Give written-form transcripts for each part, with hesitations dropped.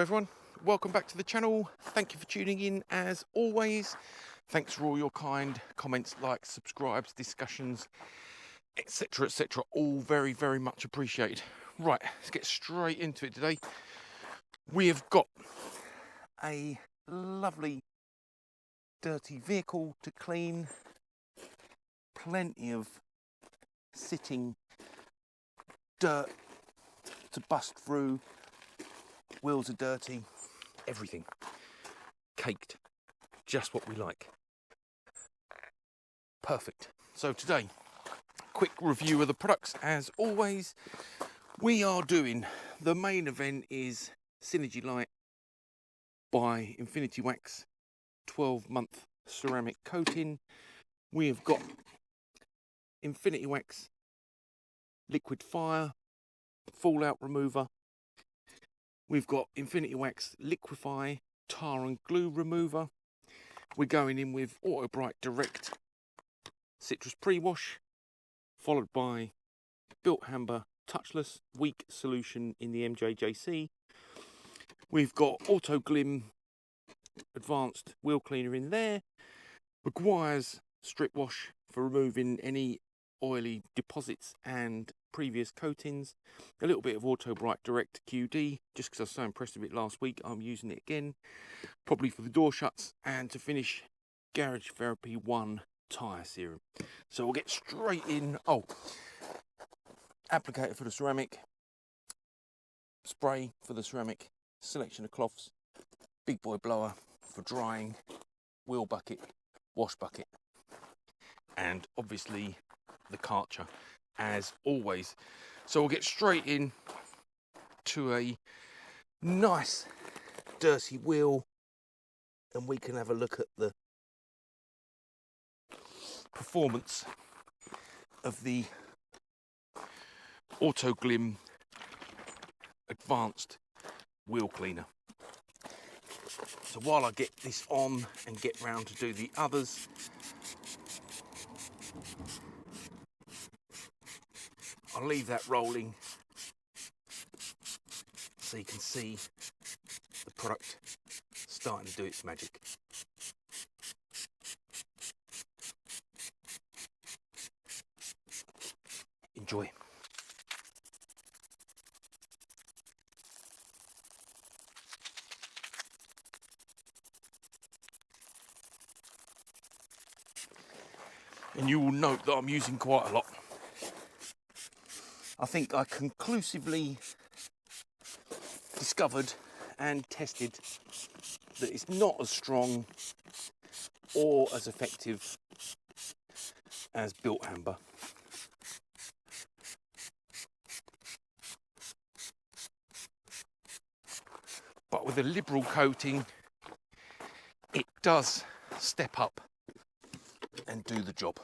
Hello everyone, welcome back to the channel. Thank you for tuning in as always. Thanks for all your kind comments, likes, subscribes, discussions, etc, etc. All very much appreciated. Right, let's get straight into it today. We have got a lovely dirty vehicle to clean. Plenty of sitting dirt to bust through. Wheels are dirty, everything caked, just what we like. Perfect. So today, quick review of the products as always. We are doing, the main event is Synergy Lite by Infinity Wax 12-month ceramic coating. We have got Infinity Wax liquid fire fallout remover. We've got Infinity Wax Liquify Tar and Glue Remover. We're going in with Auto Bright Direct Citrus Pre-Wash, followed by Built Amber Touchless Weak Solution in the MJJC. We've got Auto Glim Advanced Wheel Cleaner in there. Meguairs Strip Wash for removing any oily deposits and previous coatings. A little bit of Auto Bright Direct QD, just because I was so impressed with it last week. I'm using it again, probably for the door shuts, and to finish, Garage Therapy 1 tyre serum. So we'll get straight in. Oh, applicator for the ceramic, spray for the ceramic, selection of cloths, big boy blower for drying, wheel bucket, wash bucket, and obviously the Karcher as always. So we'll get straight in to a nice dirty wheel and we can have a look at the performance of the Auto Glim Advanced Wheel Cleaner. So while I get this on and get round to do the others, I'll leave that rolling so you can see the product starting to do its magic. Enjoy. And you will note that I'm using quite a lot. I think I conclusively discovered and tested that it's not as strong or as effective as Built Amber. But with a liberal coating, it does step up and do the job.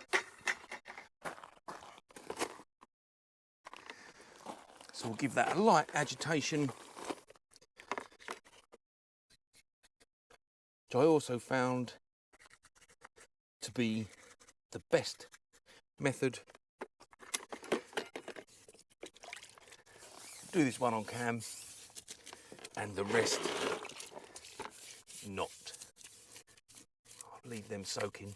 So we'll give that a light agitation, which I also found to be the best method. Do this one on cam and the rest not. I'll leave them soaking.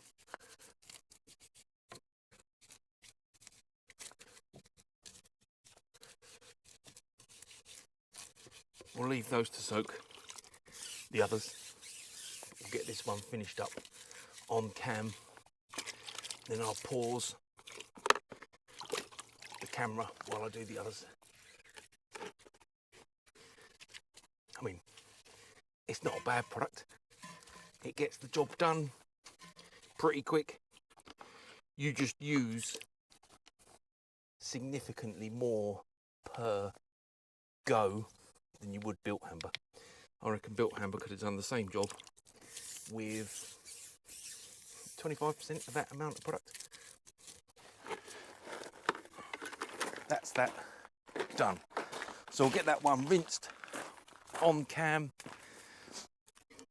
We'll leave those to soak. The others, we'll get this one finished up on cam. Then I'll pause the camera while I do the others. I mean, it's not a bad product. It gets the job done pretty quick. You just use significantly more per go than you would Built Amber. I reckon Built Amber could have done the same job with 25% of that amount of product. That's that done. So I'll get that one rinsed on cam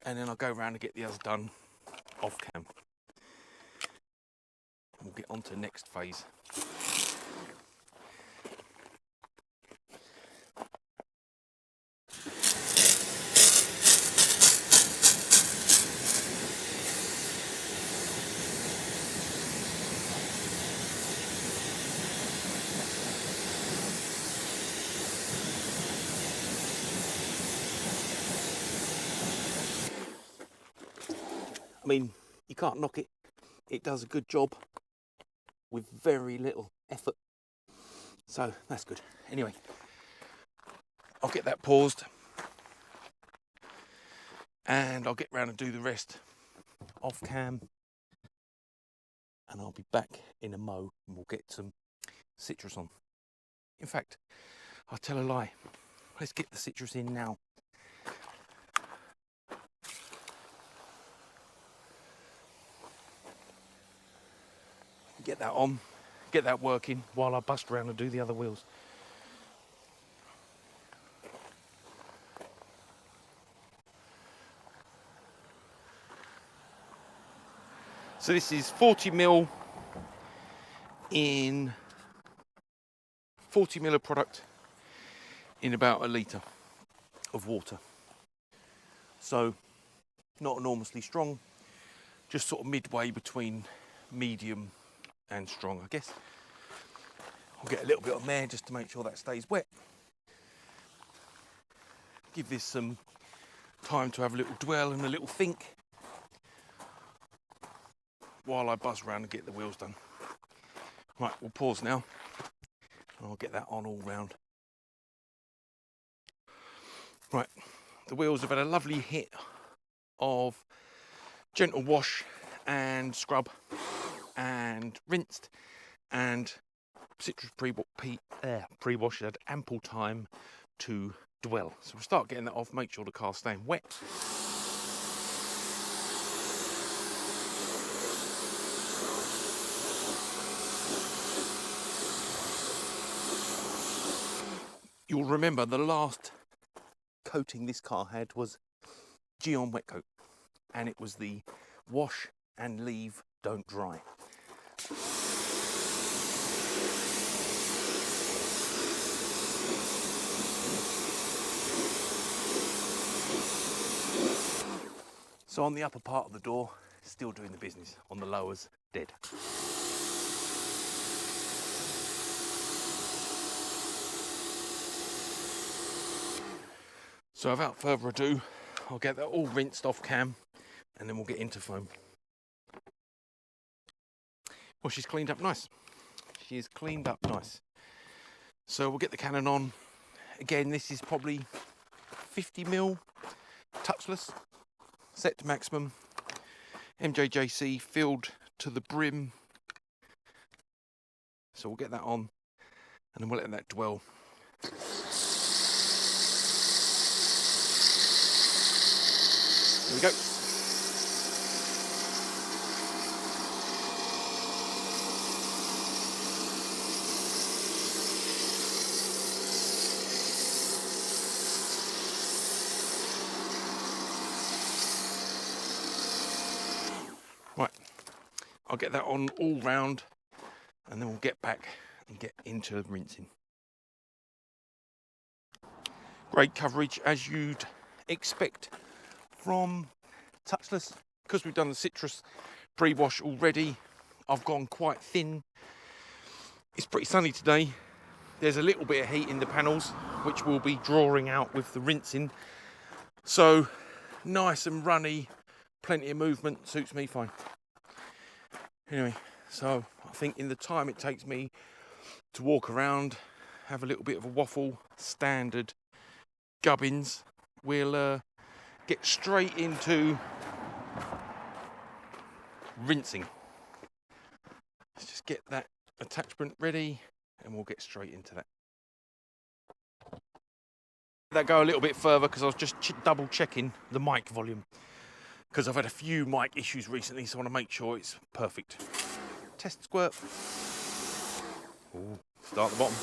and then I'll go around and get the others done off cam. We'll get on to the next phase. I mean, you can't knock it. It does a good job with very little effort. So that's good. Anyway, I'll get that paused and I'll get round and do the rest off cam, and I'll be back in a mo and we'll get some citrus on. In fact, I'll tell a lie. Let's get the citrus in now. Get that on, get that working while I bust around and do the other wheels. So this is 40ml in 40ml of product in about a litre of water. So not enormously strong, just sort of midway between medium and strong, I guess. I'll get a little bit on there just to make sure that stays wet. Give this some time to have a little dwell and a little think while I buzz around and get the wheels done. Right, we'll pause now and I'll get that on all round. Right, the wheels have had a lovely hit of gentle wash and scrub and rinsed, and citrus pre-wash had ample time to dwell. So we'll start getting that off, make sure the car's staying wet. You'll remember the last coating this car had was Geon wet coat, and it was the wash and leave, don't dry. So on the upper part of the door, still doing the business. On the lowers, dead. So without further ado, I'll get that all rinsed off cam and then we'll get into foam. Well, she's cleaned up nice. She is cleaned up nice. So we'll get the cannon on. Again, this is probably 50ml touchless, set to maximum, MJJC filled to the brim. So we'll get that on and then we'll let that dwell. There we go. Right, I'll get that on all round and then we'll get back and get into rinsing. Great coverage as you'd expect from touchless. Because we've done the citrus pre-wash already, I've gone quite thin. It's pretty sunny today. There's a little bit of heat in the panels which we'll be drawing out with the rinsing. So nice and runny, plenty of movement, suits me fine. Anyway, so I think in the time it takes me to walk around, have a little bit of a waffle, standard gubbins, we'll get straight into rinsing. Let's just get that attachment ready and we'll get straight into that. That go a little bit further because I was just double checking the mic volume because I've had a few mic issues recently, so I want to make sure it's perfect. Test squirt. Ooh, start at the bottom.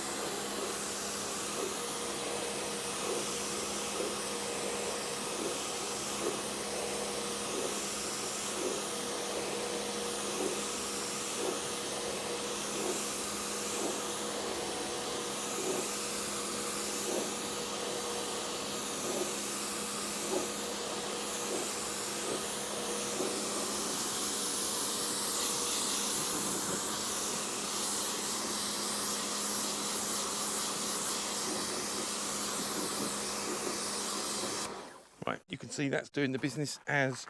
Right, you can see that's doing the business as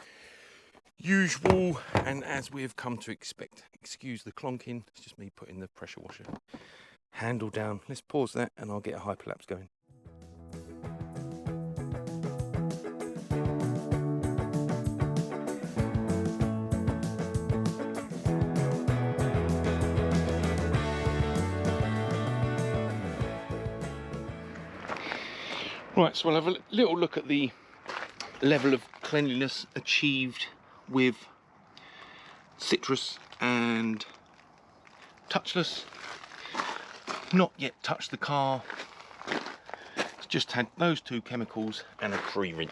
usual, and as we've come to expect. Excuse the clonking, it's just me putting the pressure washer handle down. Let's pause that and I'll get a hyperlapse going. Right, so we'll have a little look at the level of cleanliness achieved with citrus and touchless. Not yet touched the car, it's just had those two chemicals and a pre-rinse.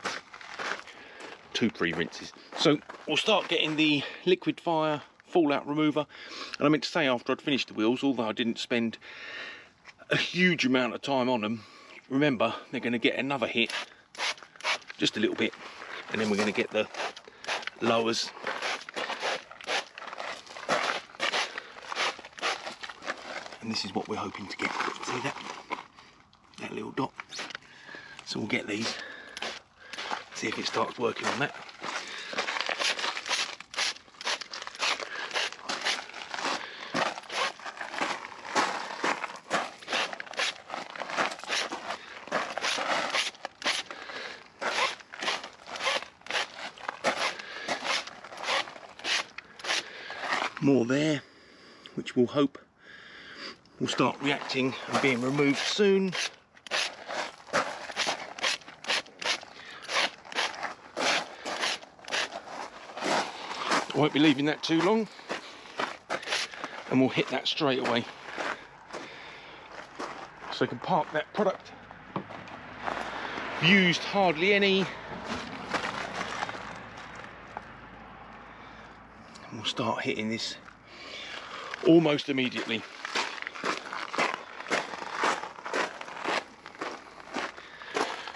2 pre-rinses. So we'll start getting the liquid fire fallout remover, and I meant to say after I'd finished the wheels, although I didn't spend a huge amount of time on them, remember they're going to get another hit, just a little bit, and then we're going to get the lowers. And this is what we're hoping to get. See that little dot? So we'll get these, see if it starts working on that. More there, which we'll hope will start reacting and being removed soon. I won't be leaving that too long, and we'll hit that straight away. So I can park that product. Used hardly any. We'll start hitting this almost immediately.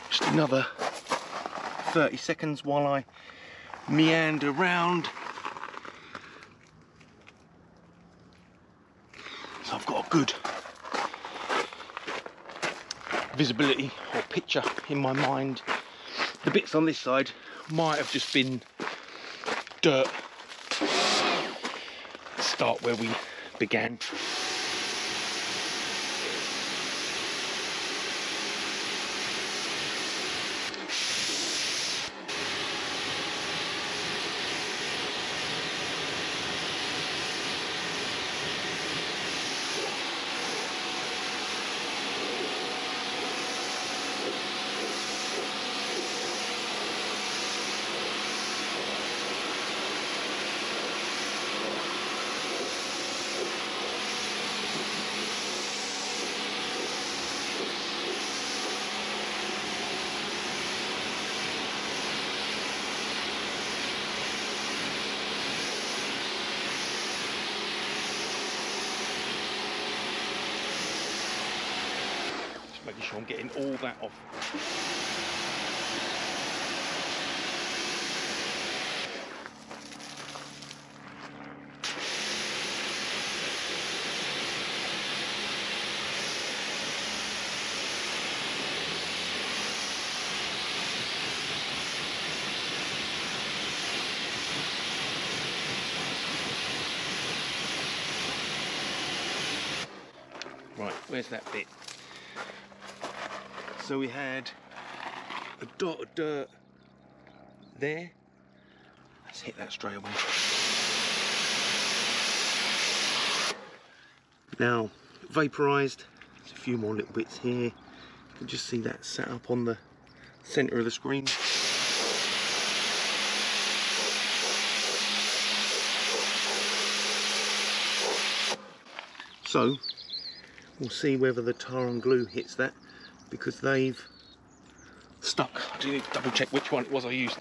Just another 30 seconds while I meander around. So I've got a good visibility or picture in my mind. The bits on this side might have just been dirt. Start where we began. Making sure I'm getting all that off. Right, where's that bit? So we had a dot of dirt there. Let's hit that straight away. Now, vaporised. There's a few more little bits here. You can just see that set up on the centre of the screen. So, we'll see whether the tar and glue hits that, because they've stuck. I do need to double check which one it was I used.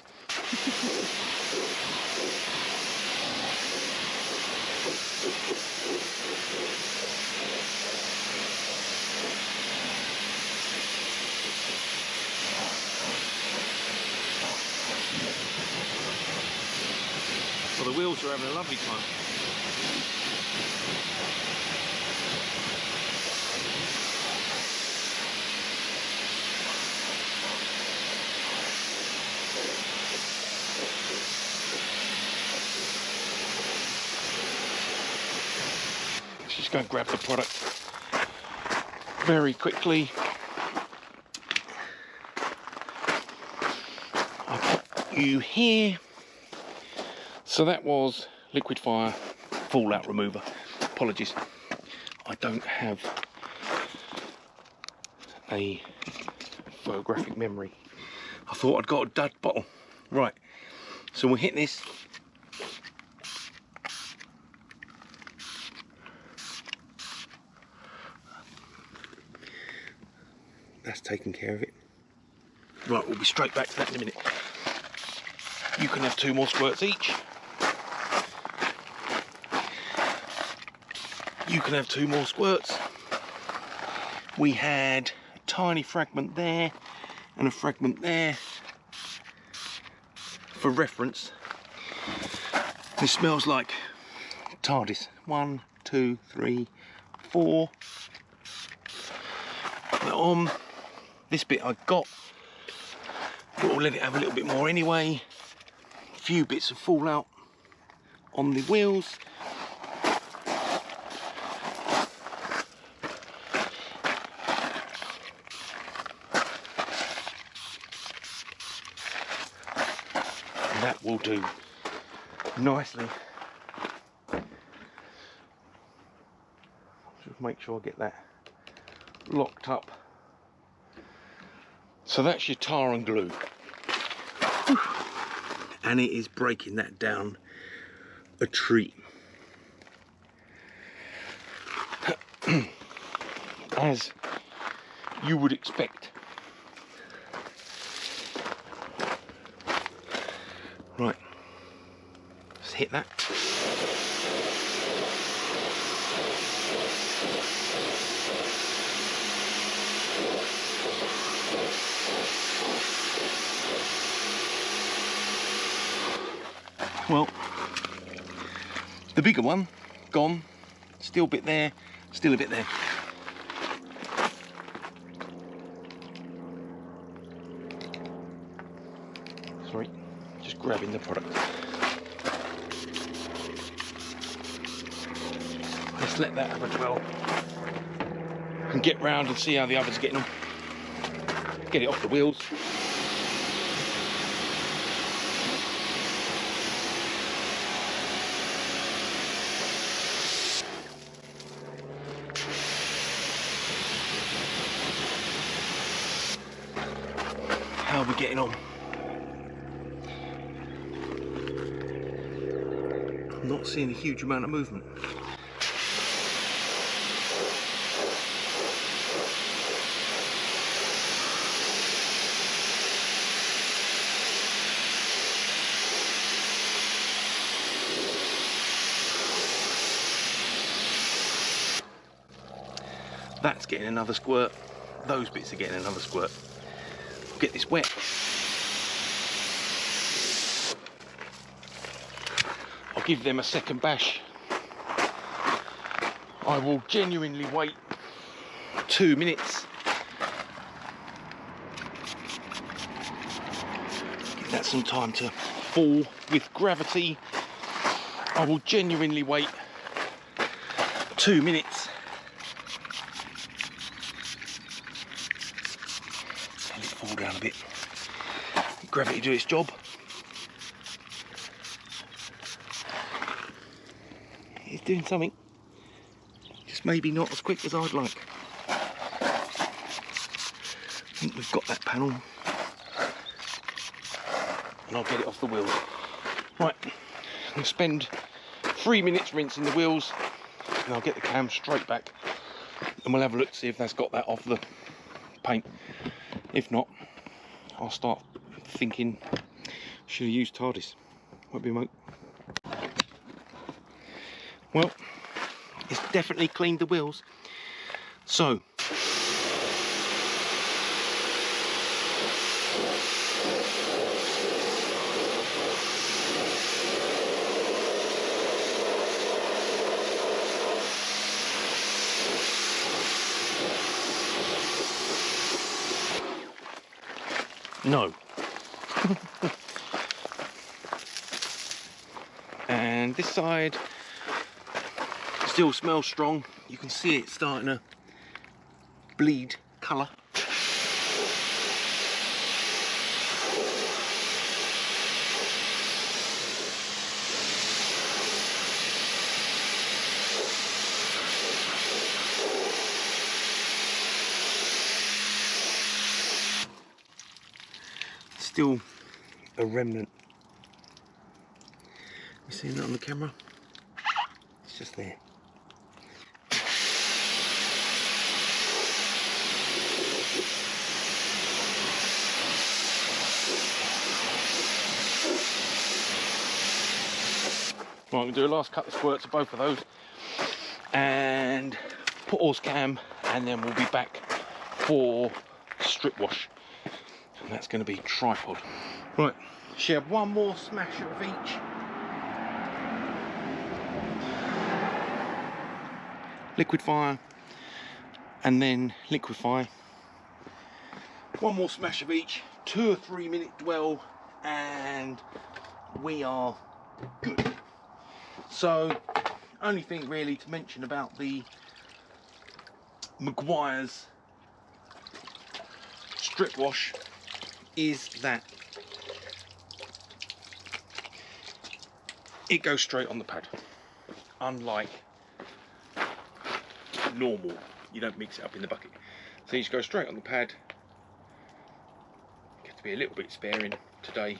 Well, the wheels are having a lovely time. Let's just go and grab the product very quickly. I'll put you here. So that was liquid fire fallout remover. Apologies, I don't have a photographic memory. I thought I'd got a dud bottle. Right, so we'll hit this. That's taking care of it. Right, we'll be straight back to that in a minute. You can have 2 more squirts each. You can have 2 more squirts. We had a tiny fragment there and a fragment there. For reference, this smells like TARDIS. 1, 2, 3, 4. Now on this bit I got, we'll let it have a little bit more anyway. A few bits of fallout on the wheels. And that will do nicely. Just make sure I get that locked up. So that's your tar and glue. Whew. And it is breaking that down a treat. As you would expect. Right, let's hit that. Well, the bigger one, gone. Still a bit there, still a bit there. Sorry, just grabbing the product. Let's let that have a dwell and get round and see how the others are getting on. Get it off the wheels. How are we getting on? I'm not seeing a huge amount of movement. That's getting another squirt. Those bits are getting another squirt. Get this wet. I'll give them a second bash. I will genuinely wait 2 minutes. Give that some time to fall with gravity. I will genuinely wait 2 minutes. Let it fall down a bit. Gravity do its job. It's doing something. Just maybe not as quick as I'd like. I think we've got that panel. And I'll get it off the wheels. Right, I'm going to spend 3 minutes rinsing the wheels. And I'll get the cam straight back. And we'll have a look to see if that's got that off the paint. If not, I'll start thinking, should I use TARDIS? Won't be a moat. Well, it's definitely cleaned the wheels. So, no. And this side, Still smells strong. You can see it starting to bleed colour. Still a remnant. You seeing that on the camera? It's just there. Right, I'm going to do a last couple of squirts of both of those and put Oars cam, and then we'll be back for strip wash. And that's going to be tripod. Right, should have one more smasher of each. Liquefy and then liquefy. One more smash of each, 2 or 3 minute dwell, and we are good. So, only thing really to mention about the meguairs strip wash is that it goes straight on the pad, unlike normal. You don't mix it up in the bucket, so you just go straight on the pad. You have to be a little bit sparing today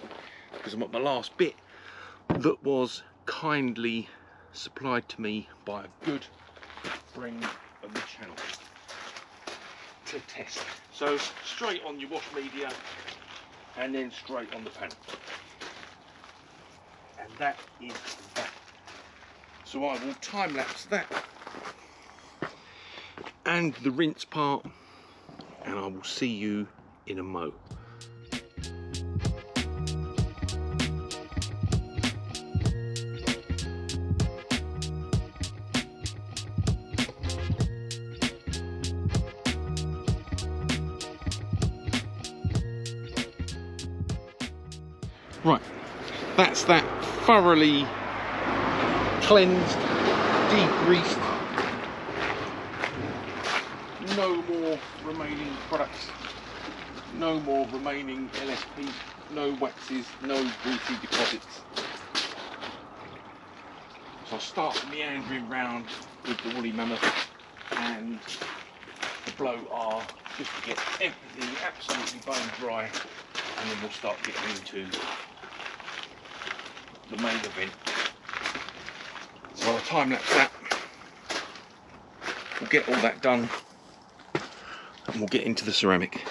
because I'm at my last bit that was kindly supplied to me by a good friend of the channel to test. So straight on your wash media and then straight on the panel, and that is that. So I will time lapse that and the rinse part, and I will see you in a mo. Right, that's that thoroughly cleansed, degreased. No more remaining products, no more remaining LSP, no waxes, no greasy deposits. So I'll start meandering round with the woolly mammoth and the blow R just to get everything absolutely bone dry, and then we'll start getting into the main event. So I'll time lapse that, we'll get all that done, and we'll get into the ceramic.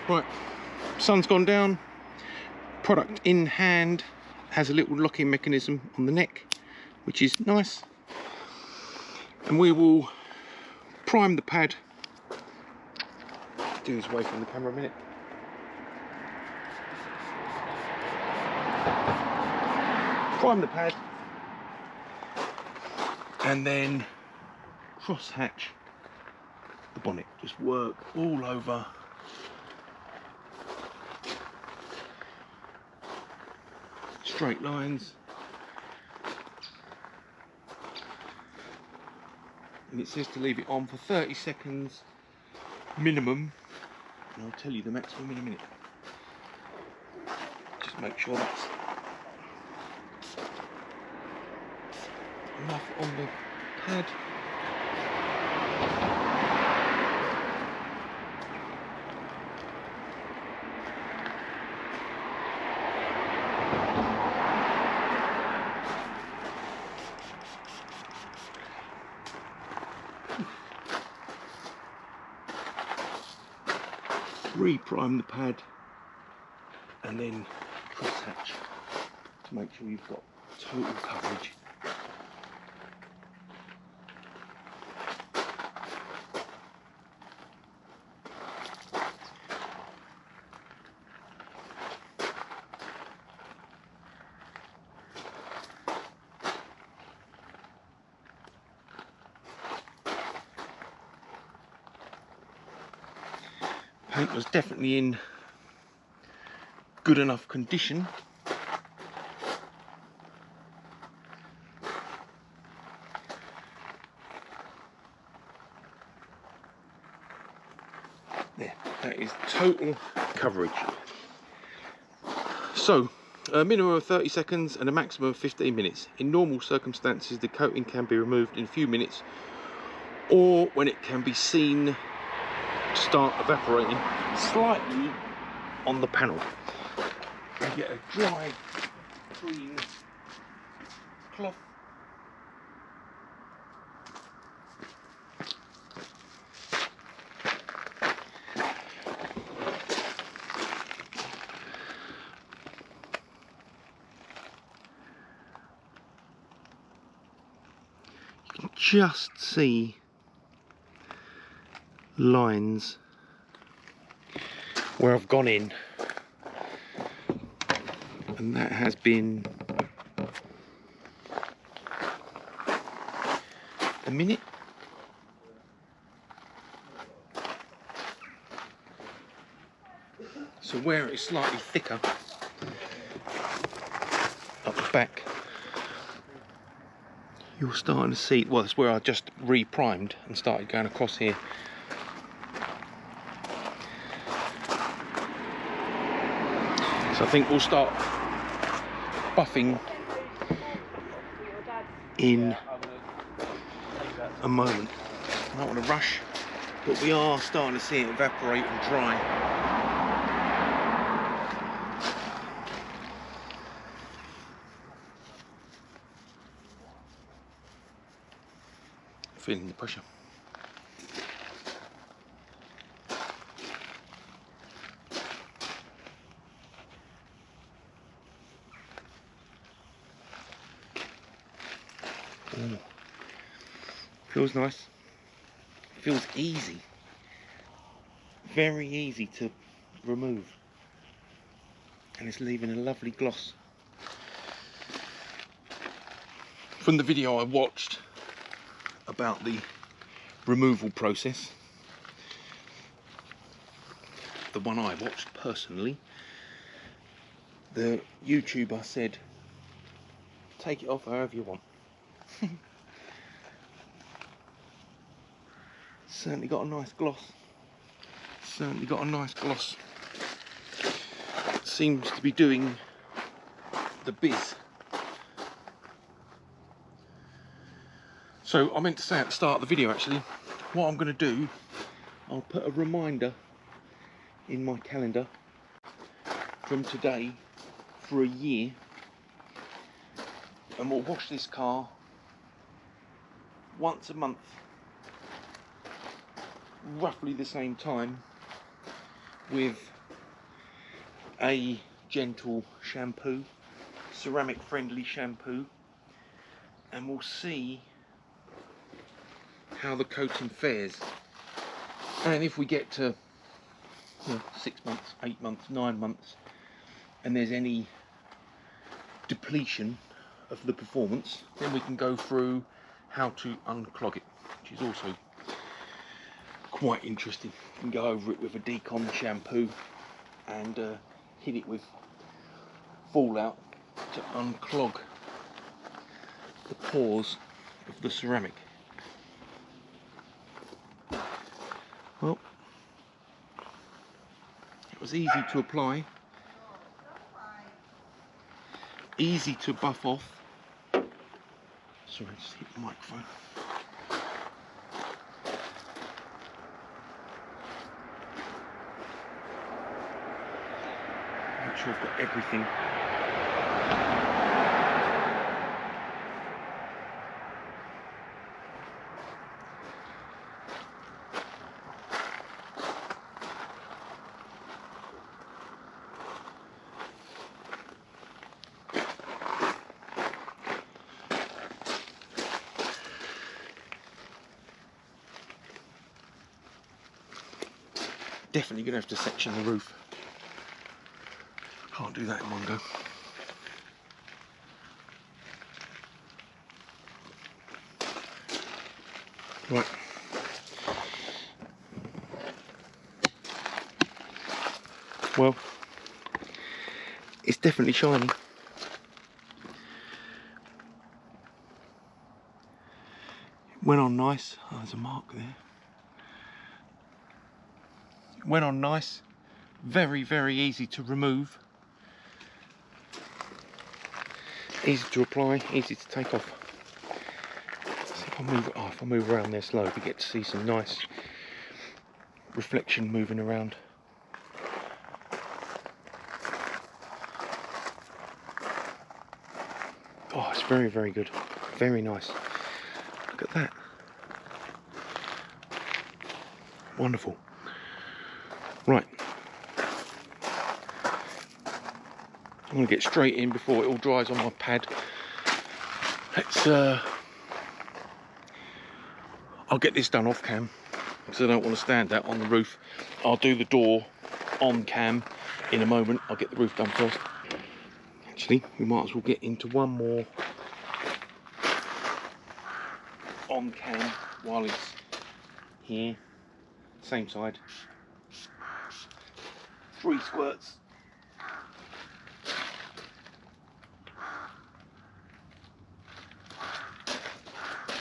Right, sun's gone down, product in hand, has a little locking mechanism on the neck, which is nice, and we will prime the pad. Do this away from the camera a minute. Prime the pad and then cross hatch the bonnet, just work all over. Straight lines, and it says to leave it on for 30 seconds minimum, and I'll tell you the maximum in a minute. Just make sure that's enough on the pad. Re-prime the pad and then cross hatch to make sure you've got total coverage. paint was definitely in good enough condition. There, that is total coverage. So, a minimum of 30 seconds and a maximum of 15 minutes. In normal circumstances, the coating can be removed in a few minutes, or when it can be seen to start evaporating slightly on the panel. You get a dry, clean cloth. You can just see lines where I've gone in, and that has been a minute. So where it's slightly thicker up the back, you're starting to see, well, that's where I just re-primed and started going across here. So I think we'll start buffing in a moment. I don't want to rush, but we are starting to see it evaporate and dry. Feeling the pressure. Ooh. Feels nice. Feels easy. Very easy to remove. And it's leaving a lovely gloss. From the video I watched about the removal process, the one I watched personally, the YouTuber said, take it off however you want. Certainly got a nice gloss. Certainly got a nice gloss. Seems to be doing the biz. So I meant to say at the start of the video, actually, what I'm going to do, I'll put a reminder in my calendar from today for a year, and we'll wash this car once a month, roughly the same time, with a gentle shampoo, ceramic friendly shampoo, and we'll see how the coating fares. And if we get to 6 months, 8 months, 9 months, and there's any depletion of the performance, then we can go through how to unclog it, which is also quite interesting. You can go over it with a decon shampoo and hit it with fallout to unclog the pores of the ceramic. Well, it was easy to apply, easy to buff off. Sorry, I just hit the microphone. Make sure I've got everything. Definitely going to have to section the roof. Can't do that in one go. Right. Well, it's definitely shiny. Went on nice. Oh, there's a mark there. Went on nice. Very, very easy to remove. Easy to apply, easy to take off. So if I move around there slow, we get to see some nice reflection moving around. Oh, it's very, very good. Very nice. Look at that. Wonderful. Right. I'm going to get straight in before it all dries on my pad. Let's, I'll get this done off cam, because I don't want to stand that on the roof. I'll do the door on cam in a moment. I'll get the roof done first. Actually, we might as well get into one more on cam while it's here. Same side. 3 squirts.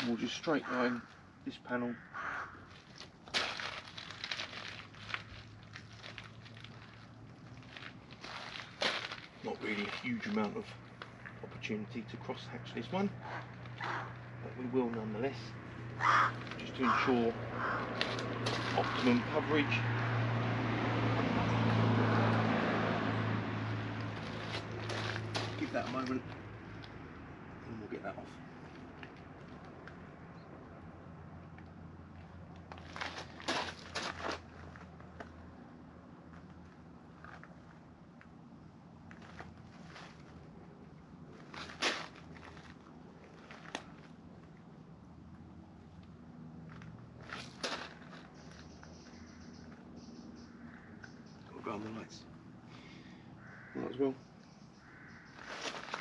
We'll just straight line this panel. Not really a huge amount of opportunity to cross hatch this one, but we will nonetheless, just to ensure optimum coverage. Give that a moment and we'll get that off. We'll go on the lights. Might as well.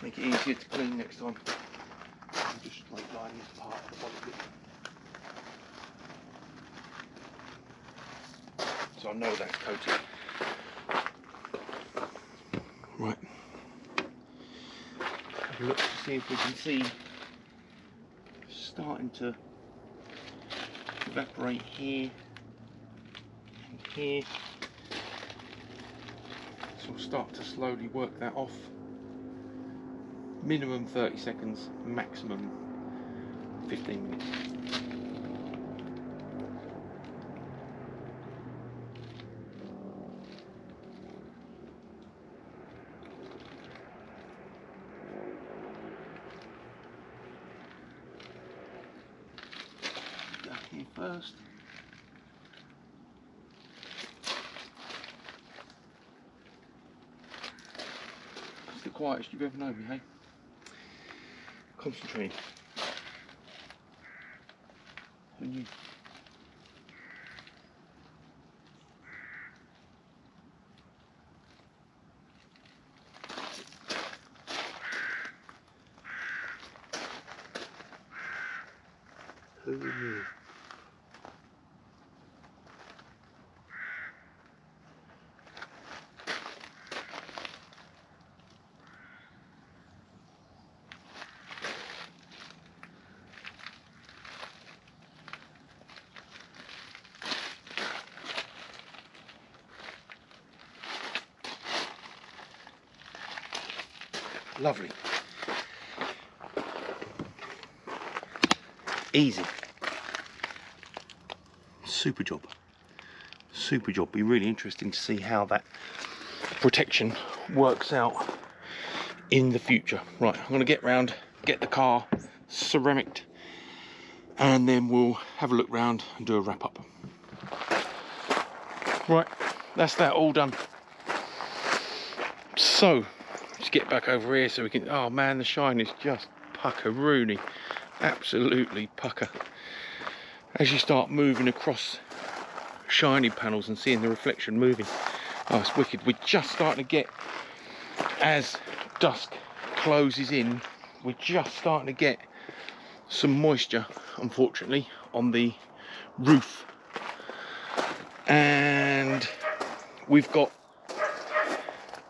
Make it easier to clean next time. I'll just straight line this part of the body bit. So I know that's coated. Right. Have a look to see if we can see starting to evaporate here and here. So we'll start to slowly work that off. Minimum 30 seconds, maximum 15 minutes. Go here first. It's the quietest you've ever known me, hey? Concentrate. Who knew? Who knew? Lovely. Easy. Super job. Super job. Be really interesting to see how that protection works out in the future. Right, I'm going to get round, get the car ceramic, and then we'll have a look round and do a wrap up. Right, that's that all done. So let's get back over here so we can, oh man, the shine is just pucker-rooney, absolutely pucker. As you start moving across shiny panels and seeing the reflection moving, oh, it's wicked. We're just starting to get, as dusk closes in, we're just starting to get some moisture, unfortunately, on the roof, and we've got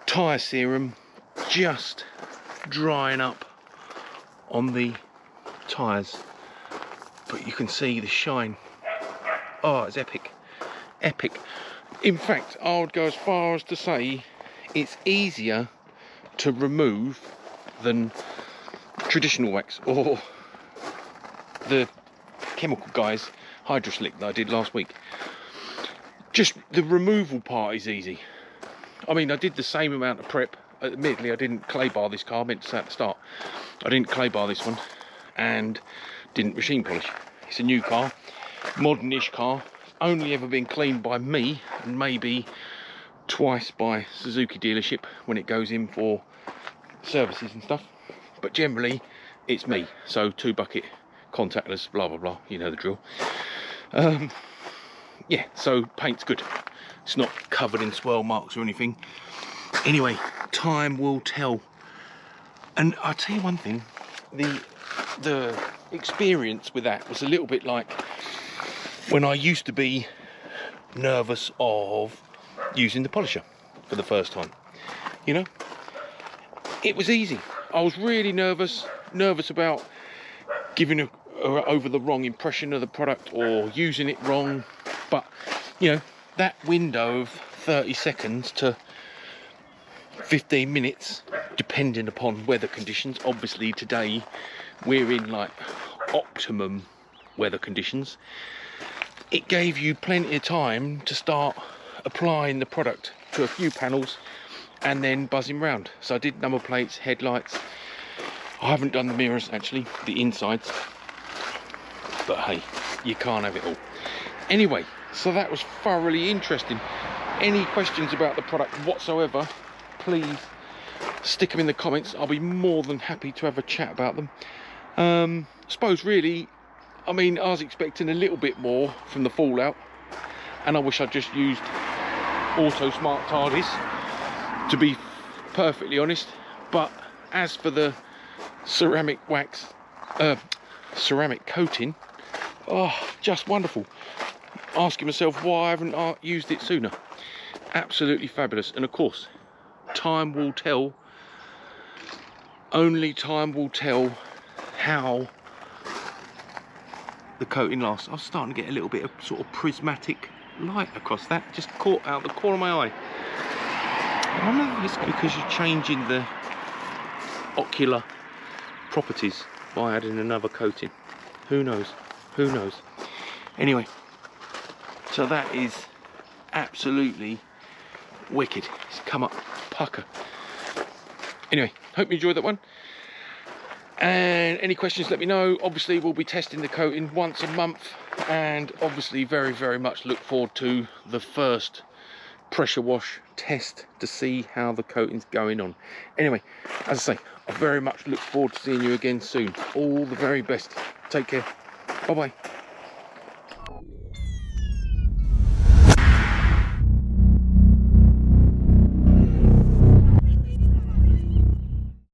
tyre serum just drying up on the tyres, but you can see the shine. Oh, it's epic, epic. In fact, I would go as far as to say it's easier to remove than traditional wax or the chemical guys Hydro Slick that I did last week. Just the removal part is easy. I mean, I did the same amount of prep. Admittedly, I didn't clay bar this car. I meant to say at the start, I didn't clay bar this one and didn't machine polish. It's a new car, modern-ish car, only ever been cleaned by me and maybe twice by Suzuki dealership when it goes in for services and stuff, but generally it's me. So 2 bucket, contactless, blah blah blah, you know the drill. Yeah, so paint's good, it's not covered in swirl marks or anything. Anyway, time will tell. And I'll tell you one thing, the experience with that was a little bit like when I used to be nervous of using the polisher for the first time. You know, it was easy. I was really nervous about giving over the wrong impression of the product or using it wrong. But you know, that window of 30 seconds to 15 minutes, depending upon weather conditions. Obviously today we're in like optimum weather conditions. It gave you plenty of time to start applying the product to a few panels and then buzzing round. So I did number plates, headlights. I haven't done the mirrors actually, the insides, but hey, you can't have it all. Anyway, so that was thoroughly interesting. Any questions about the product whatsoever, please stick them in the comments. I'll be more than happy to have a chat about them. I suppose really, I mean, I was expecting a little bit more from the Fallout, and I wish I'd just used Auto Smart Tardis, to be perfectly honest. But as for the ceramic wax, ceramic coating, oh, just wonderful. Asking myself why I haven't used it sooner. Absolutely fabulous. And of course, time will tell. Only time will tell how the coating lasts. I was starting to get a little bit of sort of prismatic light across that, just caught out the corner of my eye. I don't know if it's because you're changing the ocular properties by adding another coating. Who knows? Who knows? Anyway, so that is absolutely wicked. It's come up pucker. Anyway, hope you enjoyed that one. And any questions, let me know. Obviously, we'll be testing the coating once a month, and obviously very, very much look forward to the first pressure wash test to see how the coating's going on. Anyway, as I say, I very much look forward to seeing you again soon. All the very best. Take care. Bye-bye.